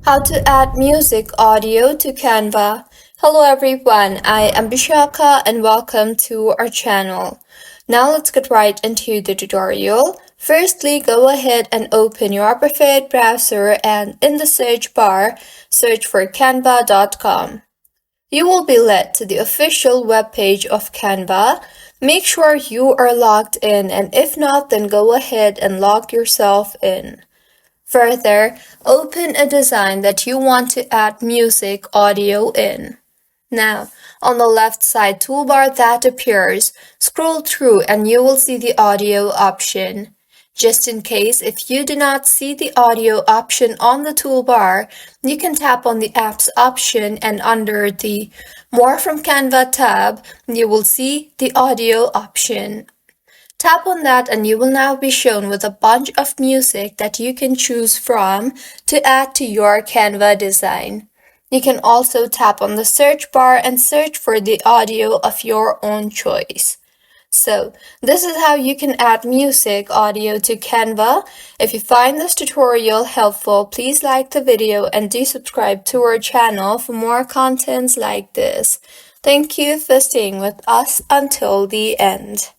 How to add music audio to Canva. Hello everyone, I am Bishaka and welcome to our channel. Now let's get right into the tutorial. Firstly, go ahead and open your preferred browser and in the search bar, search for canva.com. You will be led to the official webpage of Canva. Make sure you are logged in, and if not, then go ahead and log yourself in. Further, open a design that you want to add music audio in. Now, on the left side toolbar that appears, scroll through and you will see the audio option. Just in case if you do not see the audio option on the toolbar, you can tap on the apps option and under the More from Canva tab, you will see the audio option. Tap on that and you will now be shown with a bunch of music that you can choose from to add to your Canva design. You can also tap on the search bar and search for the audio of your own choice. So, this is how you can add music audio to Canva. If you find this tutorial helpful, please like the video and do subscribe to our channel for more contents like this. Thank you for staying with us until the end.